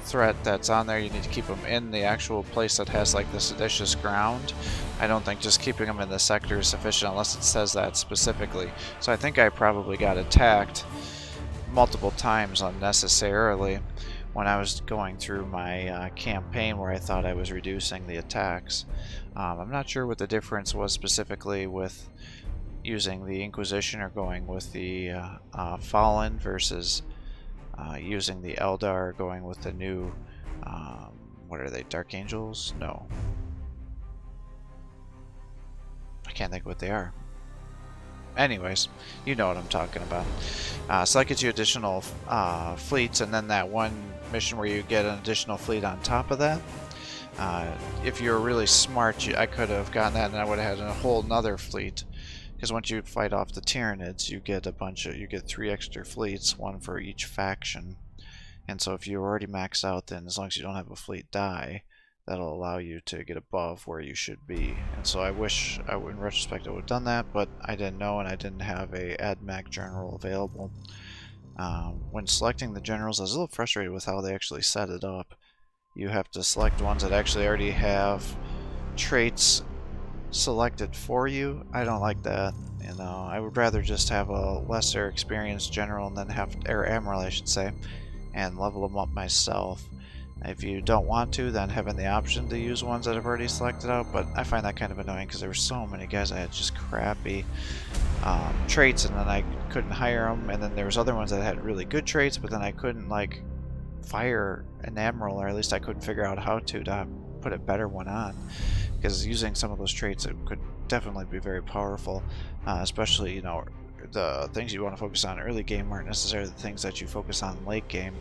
threat that's on there, you need to keep them in the actual place that has like the seditious ground. I don't think just keeping them in the sector is sufficient unless it says that specifically. So I think I probably got attacked multiple times unnecessarily when I was going through my campaign where I thought I was reducing the attacks. I'm not sure what the difference was specifically with using the Inquisition or going with the Fallen versus using the Eldar, going with the new, what are they, Dark Angels? No. I can't think what they are. Anyways, you know what I'm talking about. So that gets you additional fleets, and then that one mission where you get an additional fleet on top of that. If you were really smart, I could have gotten that, and I would have had a whole nother fleet. Because once you fight off the Tyranids, you get 3 extra fleets, one for each faction. And so if you're already maxed out, then as long as you don't have a fleet die, that'll allow you to get above where you should be. And so I wish, in retrospect, I would have done that, but I didn't know, and I didn't have a AdMac general available. When selecting the generals, I was a little frustrated with how they actually set it up. You have to select ones that actually already have traits selected for you. I don't like that. You know, I would rather just have a lesser experienced general and then have, or admiral I should say, and level them up myself. If you don't want to, then having the option to use ones that I've already selected out, but I find that kind of annoying because there were so many guys that had just crappy traits, and then I couldn't hire them, and then there was other ones that had really good traits, but then I couldn't like fire an admiral, or at least I couldn't figure out how to put a better one on, because using some of those traits, it could definitely be very powerful, especially, you know, the things you want to focus on early game aren't necessarily the things that you focus on late game.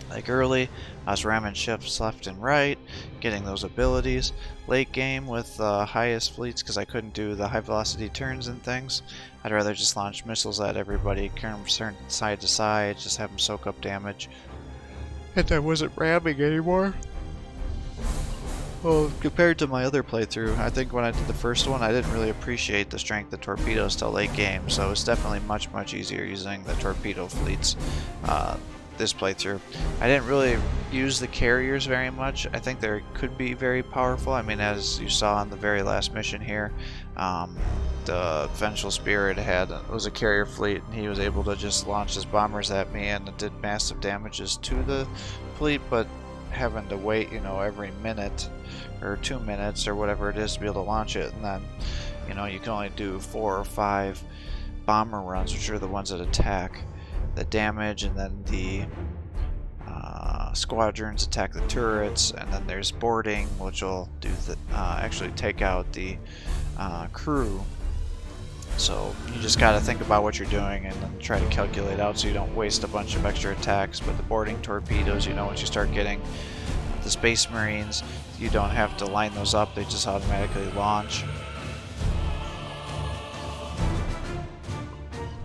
Like early, I was ramming ships left and right, getting those abilities. Late game with the highest fleets, because I couldn't do the high velocity turns and things, I'd rather just launch missiles at everybody, turn side to side, just have them soak up damage. And I wasn't ramming anymore. Well, compared to my other playthrough, I think when I did the first one, I didn't really appreciate the strength of torpedoes till late game, so it's definitely much easier using the torpedo fleets this playthrough. I didn't really use the carriers very much. I think they could be very powerful. I mean, as you saw in the very last mission here, the Vengeful Spirit was a carrier fleet, and he was able to just launch his bombers at me, and it did massive damages to the fleet, but having to wait, you know, every minute or 2 minutes or whatever it is to be able to launch it, and then, you know, you can only do 4 or 5 bomber runs, which are the ones that attack the damage, and then the squadrons attack the turrets, and then there's boarding, which will do actually take out the crew. So you just got to think about what you're doing and then try to calculate out so you don't waste a bunch of extra attacks. But the boarding torpedoes, you know, once you start getting the Space Marines, you don't have to line those up, they just automatically launch.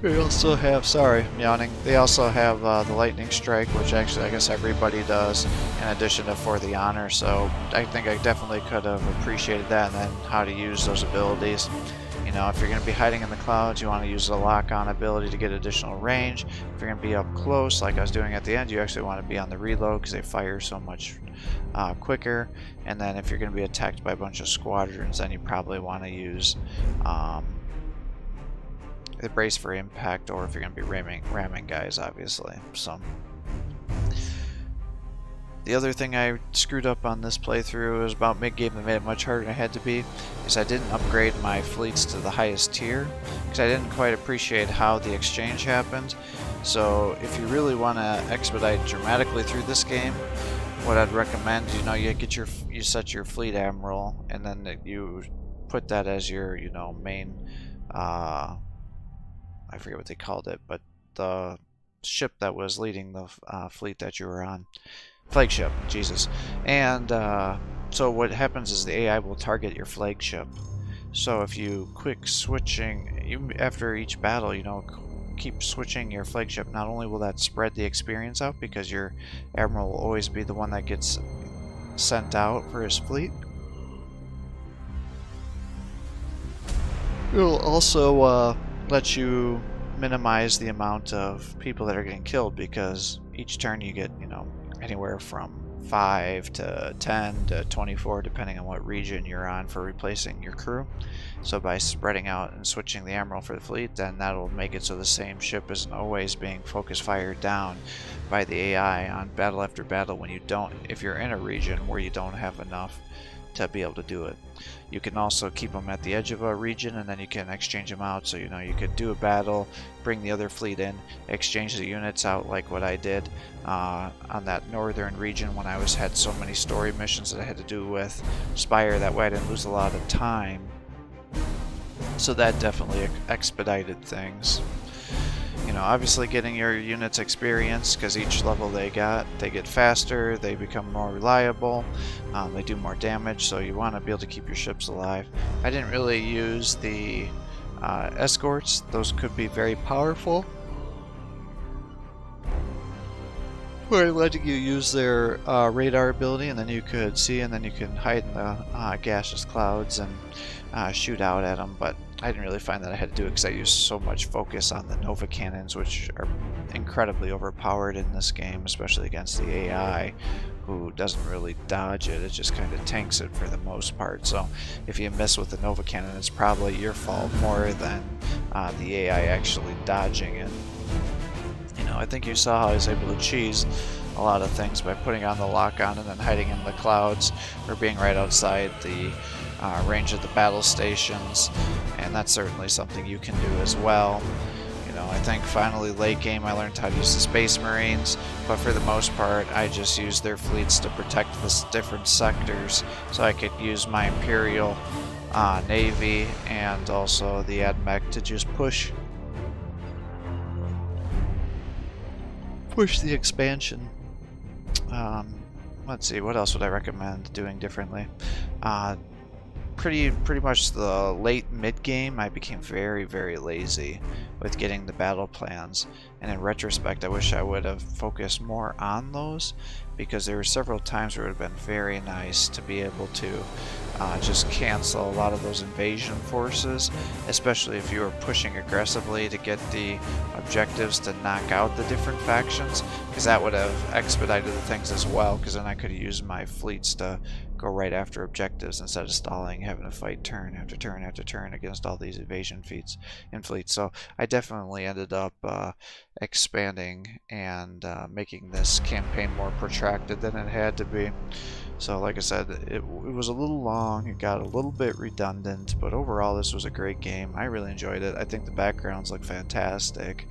They also have, sorry, I'm yawning, they also have the Lightning Strike, which actually I guess everybody does, in addition to For the Honor, so I think I definitely could have appreciated that, and then how to use those abilities. You know, if you're going to be hiding in the clouds, you want to use the lock-on ability to get additional range. If you're going to be up close, like I was doing at the end, you actually want to be on the reload because they fire so much quicker. And then if you're going to be attacked by a bunch of squadrons, then you probably want to use the brace for impact, or if you're going to be ramming guys, obviously. So The other thing I screwed up on this playthrough is about mid-game that made it much harder than it had to be, is I didn't upgrade my fleets to the highest tier, because I didn't quite appreciate how the exchange happened. So if you really want to expedite dramatically through this game, what I'd recommend, you set your fleet admiral, and then you put that as your, main, I forget what they called it, but the ship that was leading the fleet that you were on. Flagship, Jesus. And so what happens is the AI will target your flagship. So if you quick switching, after each battle, keep switching your flagship, not only will that spread the experience out because your admiral will always be the one that gets sent out for his fleet, it'll also let you minimize the amount of people that are getting killed, because each turn you get, anywhere from 5 to 10 to 24 depending on what region you're on for replacing your crew. So by spreading out and switching the admiral for the fleet, then that'll make it so the same ship isn't always being focus fired down by the AI on battle after battle if you're in a region where you don't have enough to be able to do it. You can also keep them at the edge of a region, and then you can exchange them out. So you could do a battle, bring the other fleet in, exchange the units out like what I did on that northern region when I had so many story missions that I had to do with Spire. That way I didn't lose a lot of time. So that definitely expedited things. Obviously getting your units experience, because each level they get faster, they become more reliable, they do more damage, so you want to be able to keep your ships alive. I didn't really use the escorts. Those could be very powerful. Where letting you use their radar ability, and then you could see, and then you can hide in the gaseous clouds and shoot out at them, but I didn't really find that I had to do it because I used so much focus on the Nova cannons, which are incredibly overpowered in this game, especially against the AI, who doesn't really dodge it. It just kind of tanks it for the most part. So if you miss with the Nova cannon, it's probably your fault more than the AI actually dodging it. I think you saw how I was able to cheese a lot of things by putting on the lock-on and then hiding in the clouds, or being right outside the range of the battle stations, and that's certainly something you can do as well. I think finally late game I learned how to use the Space Marines, but for the most part I just used their fleets to protect the different sectors, so I could use my Imperial Navy and also the AdMech to just push the expansion. Let's see, what else would I recommend doing differently? Pretty much the late mid-game I became very, very lazy with getting the battle plans, and in retrospect I wish I would have focused more on those, because there were several times where it would have been very nice to be able to just cancel a lot of those invasion forces, especially if you were pushing aggressively to get the objectives to knock out the different factions, because that would have expedited the things as well, because then I could have used my fleets to go right after objectives instead of stalling, having to fight turn after turn after turn against all these evasion fleets. So I definitely ended up expanding and making this campaign more protracted than it had to be. So like I said, it was a little long, it got a little bit redundant, but overall this was a great game. I really enjoyed it. I think the backgrounds look fantastic.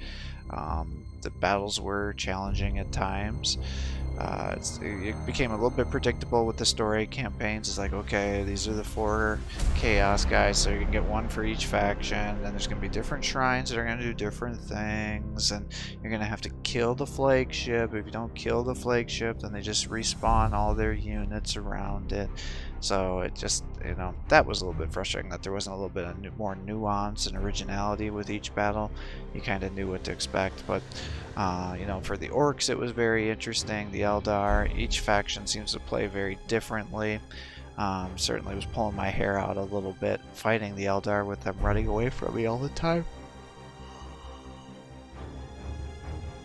The battles were challenging at times. It became a little bit predictable with the story campaigns. It's like, okay, these are the 4 chaos guys, so you can get one for each faction, and there's going to be different shrines that are going to do different things, and you're going to have to kill the flagship. If you don't kill the flagship, then they just respawn all their units around it. So it just, that was a little bit frustrating that there wasn't a little bit of more nuance and originality with each battle. You kind of knew what to expect, but for the orcs it was very interesting. The Eldar, each faction seems to play very differently. Certainly was pulling my hair out a little bit fighting the Eldar with them running away from me all the time.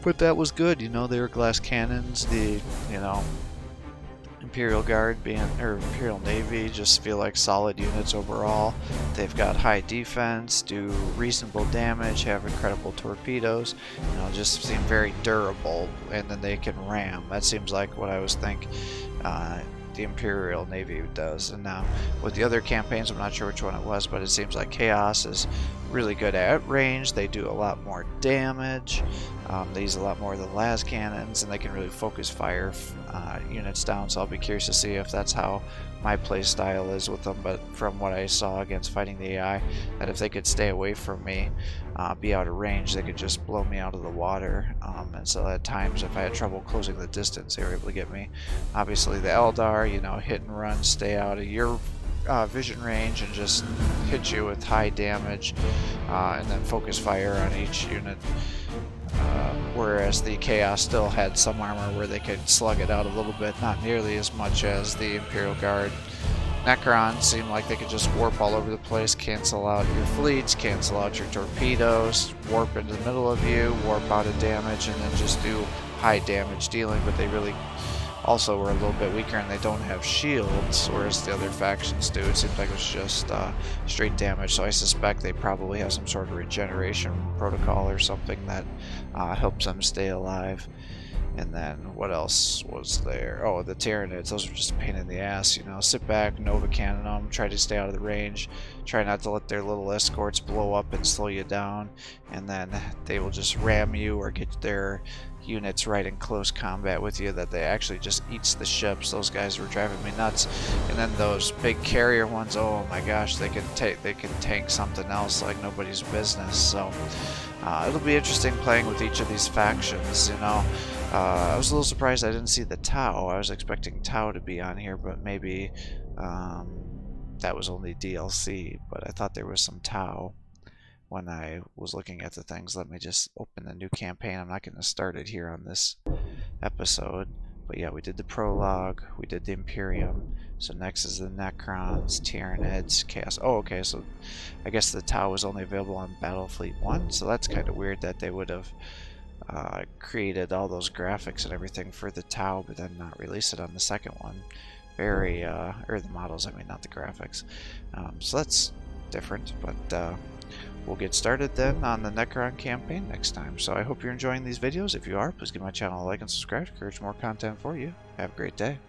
But that was good, they were glass cannons. The, Imperial Guard or Imperial Navy just feel like solid units overall. They've got high defense, do reasonable damage, have incredible torpedoes, you know, just seem very durable, and then they can ram. That seems like what I was thinking the Imperial Navy does. And now with the other campaigns, I'm not sure which one it was, but it seems like Chaos is really good at range. They do a lot more damage. They use a lot more of the las cannons, and they can really focus fire units down. So I'll be curious to see if that's how my play style is with them. But from what I saw against fighting the AI, that if they could stay away from me, be out of range, they could just blow me out of the water. And so at times, if I had trouble closing the distance, they were able to get me. Obviously, the Eldar, you know, hit and run, stay out of your vision range and just hit you with high damage, and then focus fire on each unit. Whereas the Chaos still had some armor where they could slug it out a little bit, not nearly as much as the Imperial Guard. Necrons seem like they could just warp all over the place, cancel out your fleets, cancel out your torpedoes, warp into the middle of you, warp out of damage, and then just do high damage dealing, but they really also were a little bit weaker, and they don't have shields, whereas the other factions do. It seems like it's just straight damage, so I suspect they probably have some sort of regeneration protocol or something that helps them stay alive. And then what else was there? Oh, the Tyranids. Those are just a pain in the ass, you know. Sit back, Nova Cannon them, try to stay out of the range, try not to let their little escorts blow up and slow you down, and then they will just ram you or get their units right in close combat with you that they actually just eats the ships. Those guys were driving me nuts. And then those big carrier ones, oh my gosh, they can tank something else like nobody's business. So it'll be interesting playing with each of these factions, you know. I was a little surprised I didn't see the Tau. I was expecting Tau to be on here, but maybe that was only DLC, but I thought there was some Tau when I was looking at the things. Let me just open the new campaign. I'm not going to start it here on this episode, but yeah, we did the prologue, we did the Imperium, so next is the Necrons, Tyranids, Chaos. Oh, okay, so I guess the Tau was only available on Battlefleet 1, so that's kind of weird that they would have created all those graphics and everything for the Tau, but then not release it on the second one. Very, or the models, I mean, not the graphics. So that's different, but we'll get started then on the Necron campaign next time. So I hope you're enjoying these videos. If you are, please give my channel a like and subscribe to encourage more content for you. Have a great day.